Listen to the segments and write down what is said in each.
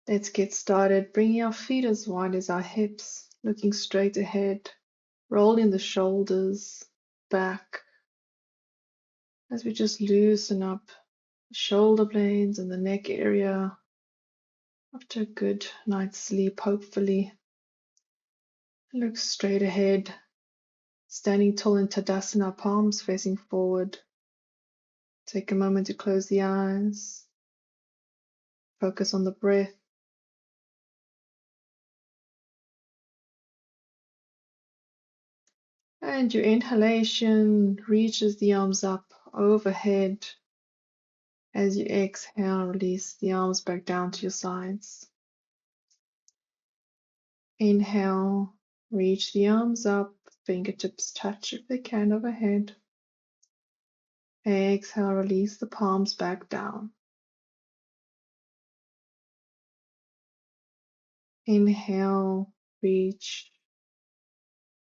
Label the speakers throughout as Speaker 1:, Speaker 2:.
Speaker 1: Let's get started, bringing our feet as wide as our hips, looking straight ahead, rolling the shoulders back as we just loosen up the shoulder blades and the neck area after a good night's sleep, hopefully. Look straight ahead, standing tall in Tadasana, palms facing forward. Take a moment to close the eyes, focus on the breath. And your inhalation reaches the arms up overhead. As you exhale, release the arms back down to your sides. Inhale, reach the arms up, fingertips touch if they can overhead. Exhale, release the palms back down. Inhale, reach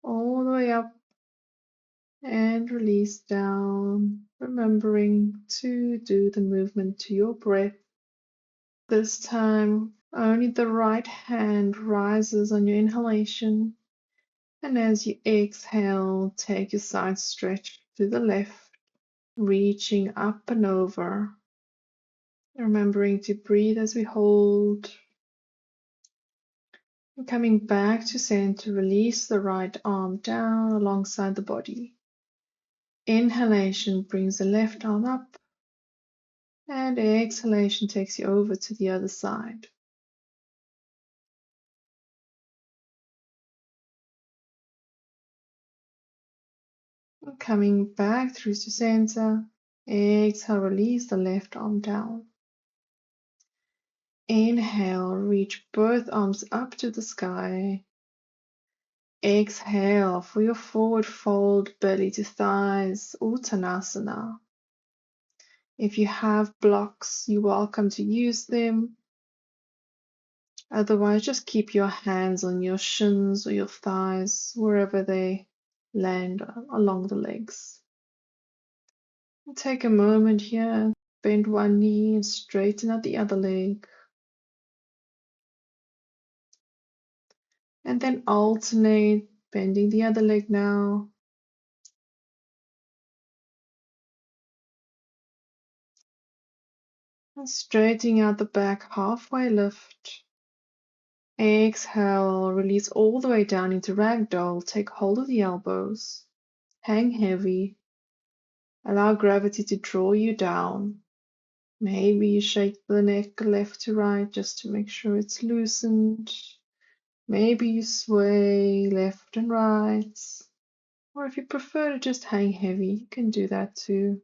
Speaker 1: all the way up and release down, remembering to do the movement to your breath. This time, only the right hand rises on your inhalation, and as you exhale, take your side stretch to the left, reaching up and over. Remembering to breathe as we hold. And coming back to center, release the right arm down alongside the body. Inhalation brings the left arm up, and exhalation takes you over to the other side. And coming back through to center, exhale, release the left arm down. Inhale, reach both arms up to the sky. Exhale for your forward fold, belly to thighs, Uttanasana. If you have blocks, you're welcome to use them. Otherwise, just keep your hands on your shins or your thighs, wherever they land along the legs. And take a moment here, bend one knee and straighten out the other leg. And then alternate, bending the other leg now. And straightening out the back, halfway lift. Exhale, release all the way down into ragdoll. Take hold of the elbows. Hang heavy. Allow gravity to draw you down. Maybe you shake the neck left to right just to make sure it's loosened. Maybe you sway left and right. Or if you prefer to just hang heavy, you can do that too.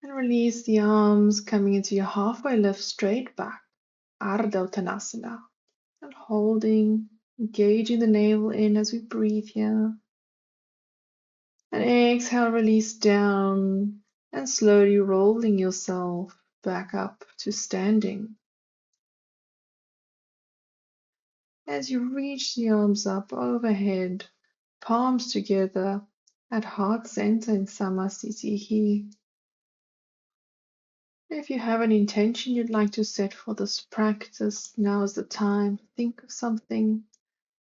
Speaker 1: And release the arms, coming into your halfway lift straight back, Ardha Uttanasana. And holding, engaging the navel in as we breathe here. And exhale, release down, and slowly rolling yourself back up to standing. As you reach the arms up overhead, palms together at heart center in Samasthiti. If you have an intention you'd like to set for this practice, now is the time. Think of something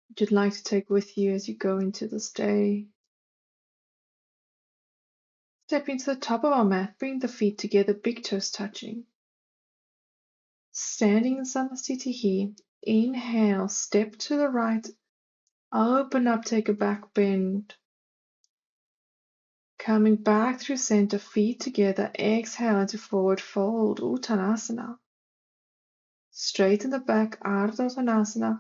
Speaker 1: that you'd like to take with you as you go into this day. Stepping to the top of our mat, bring the feet together, big toes touching. Standing in Samasthiti, inhale, step to the right, open up, take a back bend. Coming back through center, feet together, exhale into forward fold, Uttanasana. Straighten the back, Ardha Uttanasana.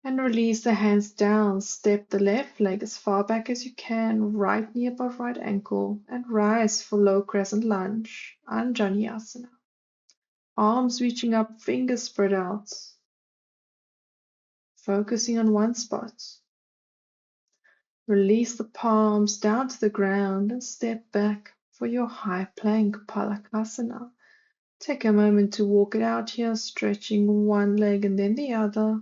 Speaker 1: And release the hands down. Step the left leg as far back as you can, right knee above right ankle, and rise for low crescent lunge, Anjaneyasana. Arms reaching up, fingers spread out. Focusing on one spot. Release the palms down to the ground and step back for your high plank, Palakasana. Take a moment to walk it out here, stretching one leg and then the other.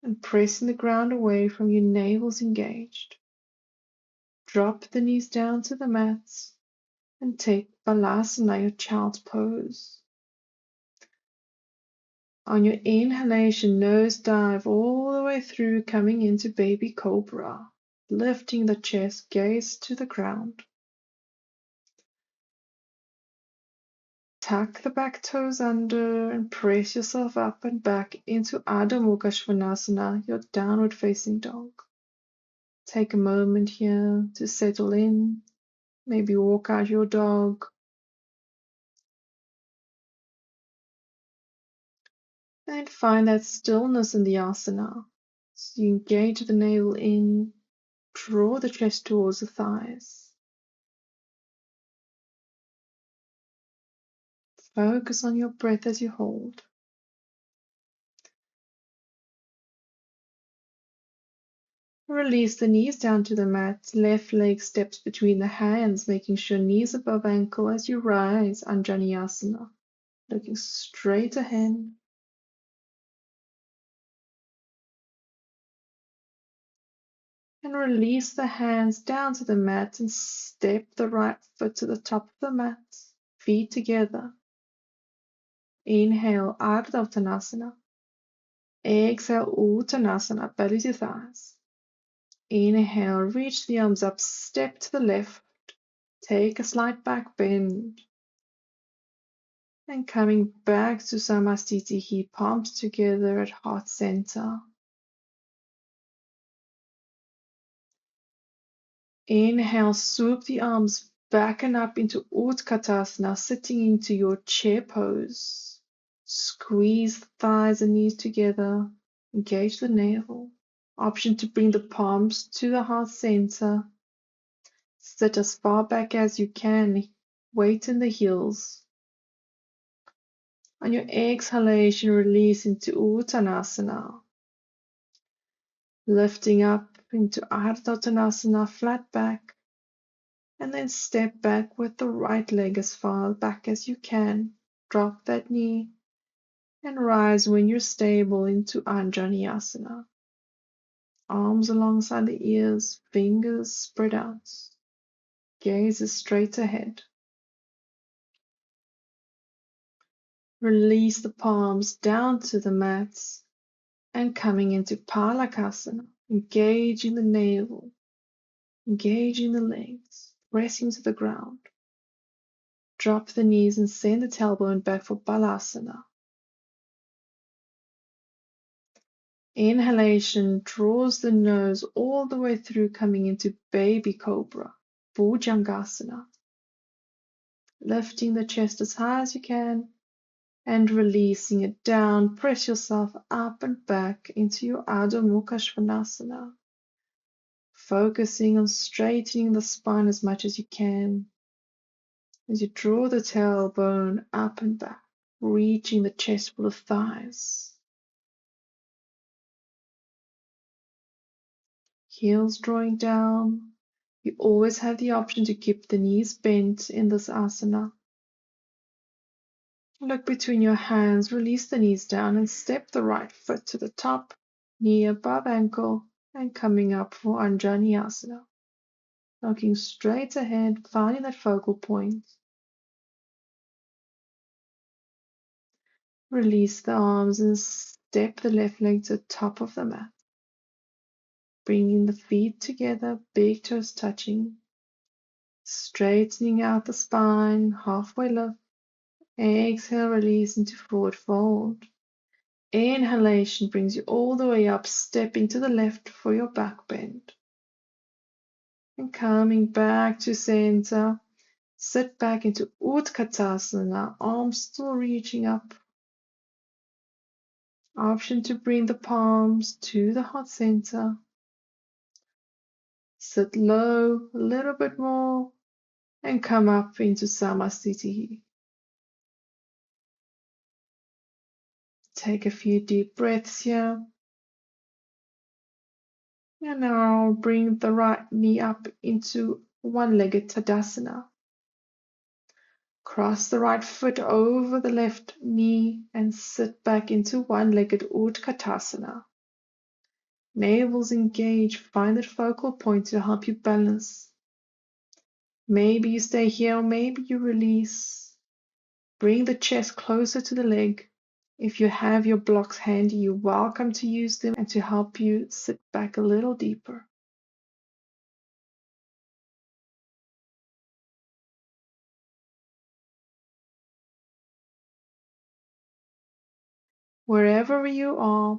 Speaker 1: and pressing the ground away from you, navels engaged. Drop the knees down to the mats and take Balasana, your child's pose. On your inhalation, nose dive all the way through, coming into baby cobra, lifting the chest, gaze to the ground. Tuck the back toes under and press yourself up and back into Adho Mukha Svanasana, your downward facing dog. Take a moment here to settle in, maybe walk out your dog. And find that stillness in the asana. So you engage the navel in, draw the chest towards the thighs. Focus on your breath as you hold. Release the knees down to the mat. Left leg steps between the hands, making sure knees above ankle as you rise, Anjaneyasana. Looking straight ahead. And release the hands down to the mat and step the right foot to the top of the mat. Feet together. Inhale, Ardha Uttanasana. Exhale, Uttanasana, belly to thighs. Inhale, reach the arms up, step to the left. Take a slight back bend. And coming back to Samastitihi, palms together at heart center. Inhale, swoop the arms back and up into Utkatasana, sitting into your chair pose. Squeeze the thighs and knees together. Engage the navel. Option to bring the palms to the heart center. Sit as far back as you can. Weight in the heels. On your exhalation, release into Uttanasana. Lifting up into Ardha Uttanasana, flat back. And then step back with the right leg as far back as you can. Drop that knee and rise when you're stable into Anjaneyasana. Arms alongside the ears, fingers spread out. Gaze is straight ahead. Release the palms down to the mats and coming into Palakasana. Engaging the navel, engaging the legs, pressing to the ground. Drop the knees and send the tailbone back for Balasana. Inhalation draws the nose all the way through, coming into Baby Cobra, Bhujangasana. Lifting the chest as high as you can and releasing it down. Press yourself up and back into your Adho Mukha Svanasana. Focusing on straightening the spine as much as you can as you draw the tailbone up and back, reaching the chest for the thighs. Heels drawing down. You always have the option to keep the knees bent in this asana. Look between your hands, release the knees down and step the right foot to the top, knee above ankle, and coming up for Anjaneyasana. Looking straight ahead, finding that focal point. Release the arms and step the left leg to the top of the mat. Bringing the feet together, big toes touching. Straightening out the spine, halfway lift. Exhale, release into forward fold. Inhalation brings you all the way up, stepping to the left for your back bend. And coming back to center, sit back into Utkatasana, arms still reaching up. Option to bring the palms to the heart center. Sit low a little bit more and come up into Samastitihi. Take a few deep breaths here. And now bring the right knee up into one-legged Tadasana. Cross the right foot over the left knee and sit back into one-legged Utkatasana. Navel's engaged. Find that focal point to help you balance. Maybe you stay here, or maybe you release. Bring the chest closer to the leg. If you have your blocks handy, you're welcome to use them and to help you sit back a little deeper. Wherever you are,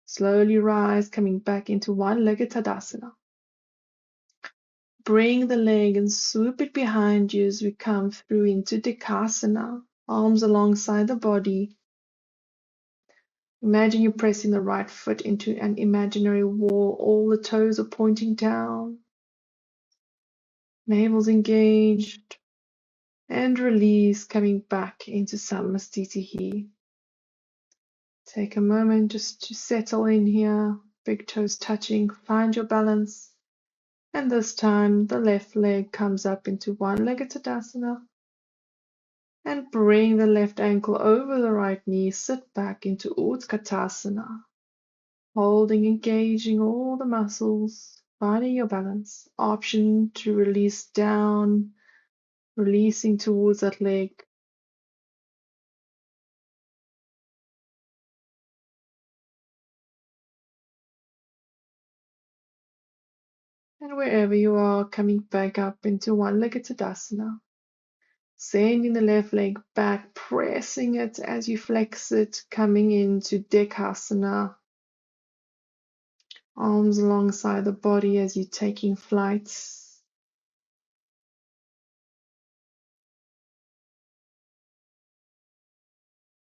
Speaker 1: slowly rise, coming back into one-legged Tadasana. Bring the leg and swoop it behind you as we come through into Dekasana, arms alongside the body. Imagine you're pressing the right foot into an imaginary wall. All the toes are pointing down. Navel's engaged. And release, coming back into Samastitihi. Take a moment just to settle in here. Big toes touching. Find your balance. And this time the left leg comes up into one-legged Tadasana. And bring the left ankle over the right knee. Sit back into Utkatasana. Holding, engaging all the muscles. Finding your balance. Option to release down. Releasing towards that leg. And wherever you are, coming back up into one-legged Tadasana. Sending the left leg back, pressing it as you flex it, coming into Dekasana. Arms alongside the body as you're taking flights.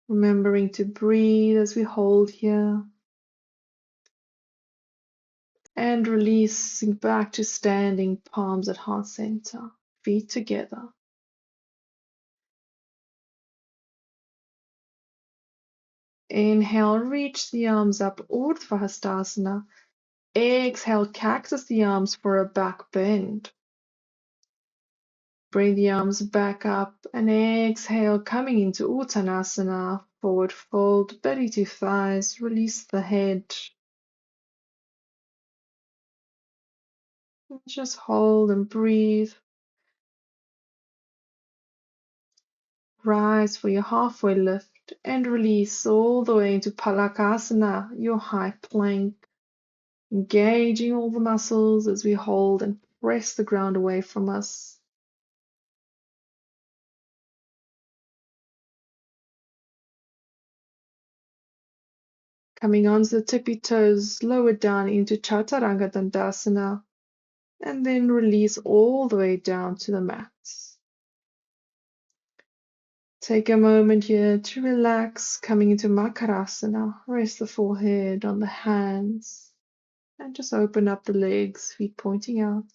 Speaker 1: Remembering to breathe as we hold here. And releasing back to standing, palms at heart center, feet together. Inhale, reach the arms up, Urdhva Hastasana. Exhale, cactus the arms for a back bend. Bring the arms back up and exhale, coming into Uttanasana. Forward fold, belly to thighs, release the head. Just hold and breathe. Rise for your halfway lift and release all the way into Palakasana, your high plank. Engaging all the muscles as we hold and press the ground away from us. Coming onto the tippy toes, lower down into Chaturanga Dandasana, and then release all the way down to the mats. Take a moment here to relax, coming into Makarasana. Rest the forehead on the hands, and just open up the legs, feet pointing out.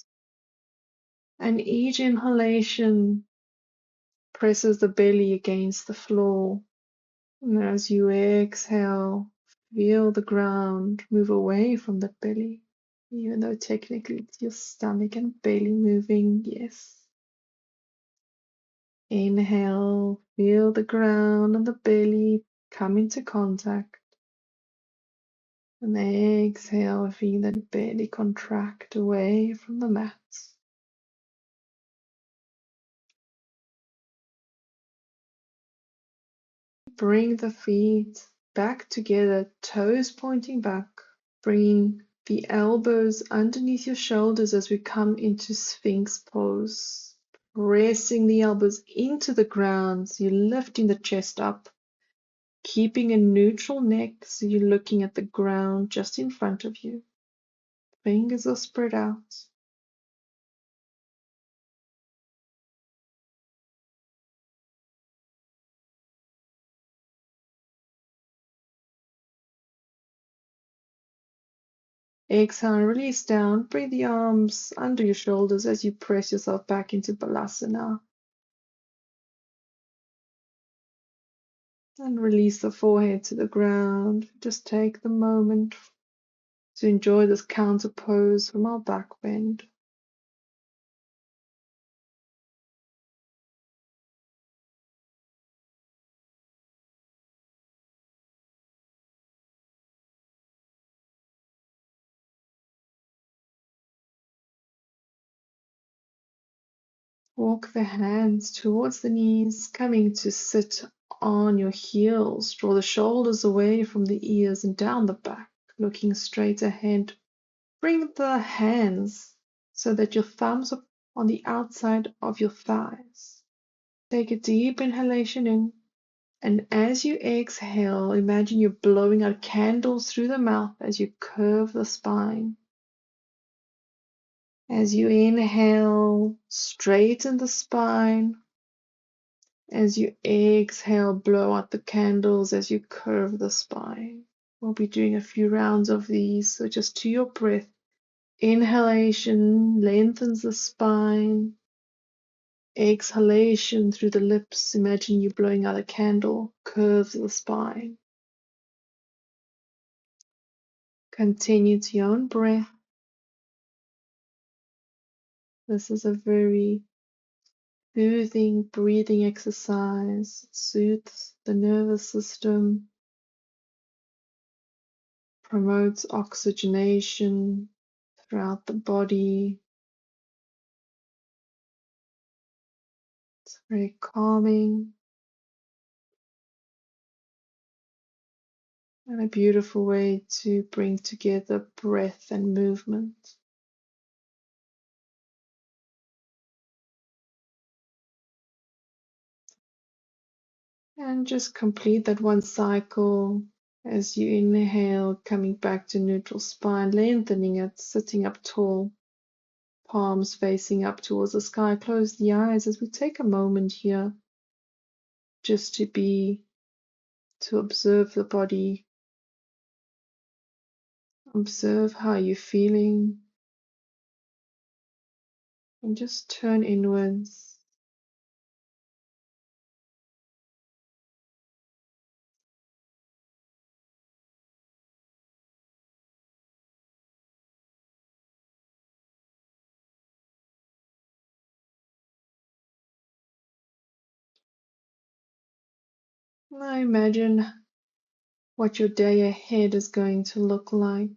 Speaker 1: And each inhalation presses the belly against the floor. And as you exhale, feel the ground move away from the belly, even though technically it's your stomach and belly moving, yes. Inhale, feel the ground and the belly come into contact. And exhale, feel that belly contract away from the mat. Bring the feet back together, toes pointing back. Bringing the elbows underneath your shoulders as we come into Sphinx pose. Pressing the elbows into the ground, so you're lifting the chest up. Keeping a neutral neck, so you're looking at the ground just in front of you. Fingers are spread out. Exhale and release down. Bring the arms under your shoulders as you press yourself back into Balasana. And release the forehead to the ground. Just take the moment to enjoy this counter pose from our back bend. Walk the hands towards the knees, coming to sit on your heels. Draw the shoulders away from the ears and down the back, looking straight ahead. Bring the hands so that your thumbs are on the outside of your thighs. Take a deep inhalation in, and as you exhale, imagine you're blowing out candles through the mouth as you curve the spine. As you inhale, straighten the spine. As you exhale, blow out the candles as you curve the spine. We'll be doing a few rounds of these, so just to your breath. Inhalation lengthens the spine. Exhalation through the lips. Imagine you blowing out a candle, curves the spine. Continue to your own breath. This is a very soothing breathing exercise. It soothes the nervous system, promotes oxygenation throughout the body. It's very calming and a beautiful way to bring together breath and movement. And just complete that one cycle as you inhale, coming back to neutral spine, lengthening it, sitting up tall, palms facing up towards the sky. Close the eyes as we take a moment here just to observe the body, observe how you're feeling, and just turn inwards. Now imagine what your day ahead is going to look like in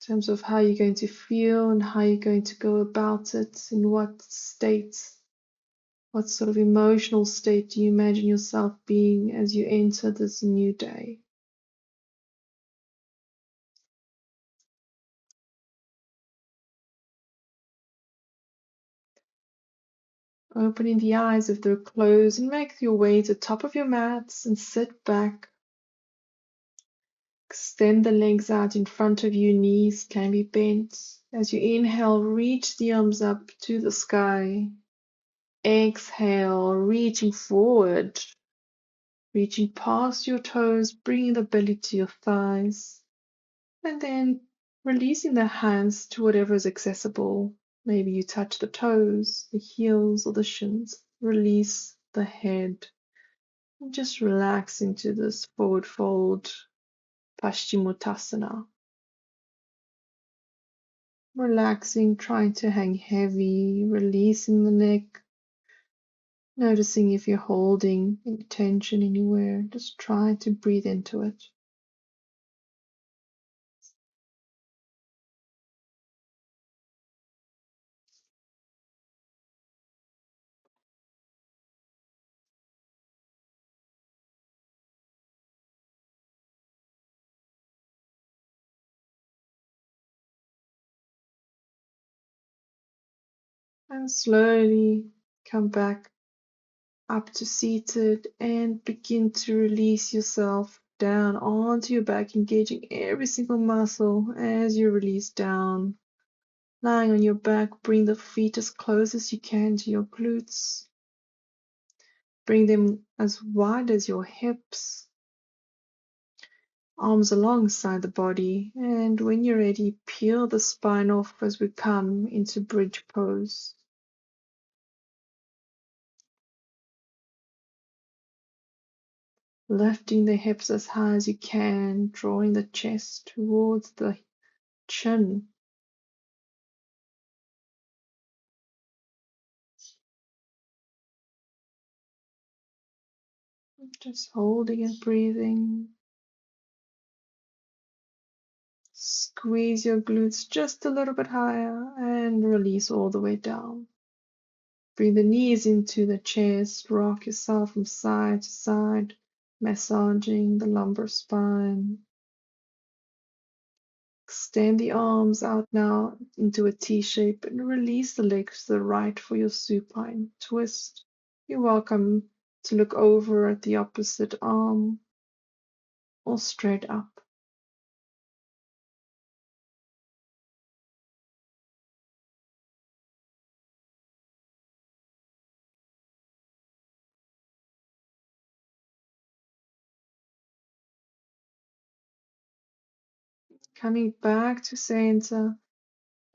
Speaker 1: terms of how you're going to feel and how you're going to go about it, in what state, what sort of emotional state do you imagine yourself being as you enter this new day. Opening the eyes if they're closed, and make your way to the top of your mats and sit back. Extend the legs out in front of you, knees can be bent. As you inhale, reach the arms up to the sky. Exhale, reaching forward, reaching past your toes, bringing the belly to your thighs. And then releasing the hands to whatever is accessible. Maybe you touch the toes, the heels, or the shins. Release the head. And just relax into this forward fold, Paschimottanasana. Relaxing, trying to hang heavy, releasing the neck. Noticing if you're holding any tension anywhere. Just try to breathe into it. And slowly come back up to seated and begin to release yourself down onto your back, engaging every single muscle as you release down. Lying on your back, bring the feet as close as you can to your glutes. Bring them as wide as your hips. Arms alongside the body, and when you're ready, peel the spine off as we come into bridge pose. Lifting the hips as high as you can, drawing the chest towards the chin. Just holding and breathing. Squeeze your glutes just a little bit higher and release all the way down. Bring the knees into the chest, rock yourself from side to side, massaging the lumbar spine. Extend the arms out now into a T shape and release the legs to the right for your supine twist. You're welcome to look over at the opposite arm or straight up. Coming back to center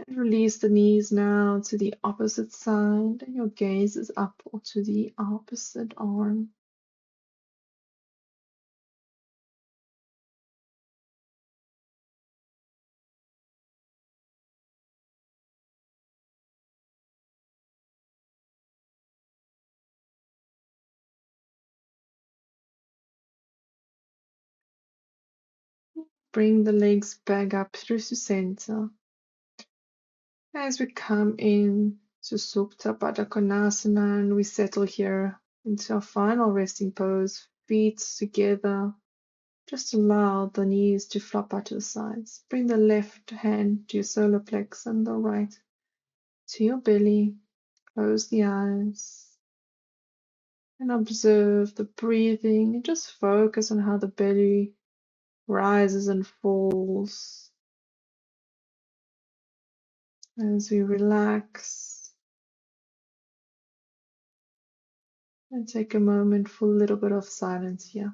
Speaker 1: and release the knees now to the opposite side and your gaze is up or to the opposite arm. Bring the legs back up through to center. As we come in to Supta Baddha Konasana and we settle here into our final resting pose, feet together. Just allow the knees to flop out to the sides. Bring the left hand to your solar plex and the right to your belly. Close the eyes and observe the breathing and just focus on how the belly rises and falls as we relax and take a moment for a little bit of silence here.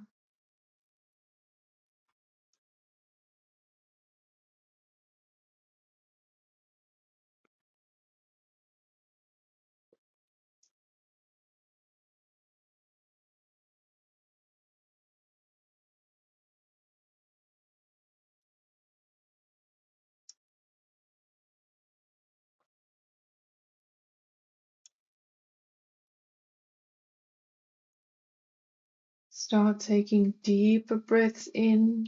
Speaker 1: Start taking deeper breaths in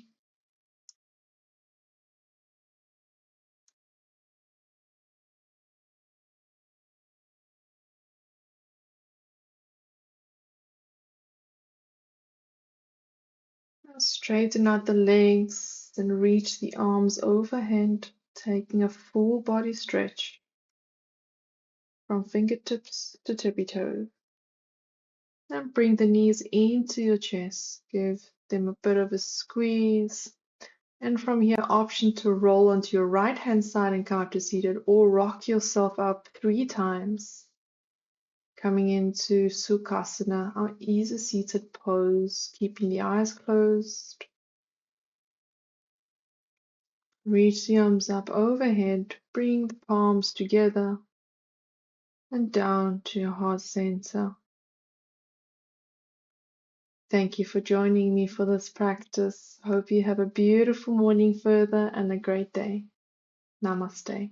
Speaker 1: straighten out the legs, then reach the arms overhead, taking a full body stretch from fingertips to tippy toes. And bring the knees into your chest, give them a bit of a squeeze. And from here, option to roll onto your right hand side and come up to seated, or rock yourself up 3 times. Coming into Sukhasana, our easy seated pose, keeping the eyes closed. Reach the arms up overhead, bring the palms together and down to your heart center. Thank you for joining me for this practice. Hope you have a beautiful morning further and a great day. Namaste.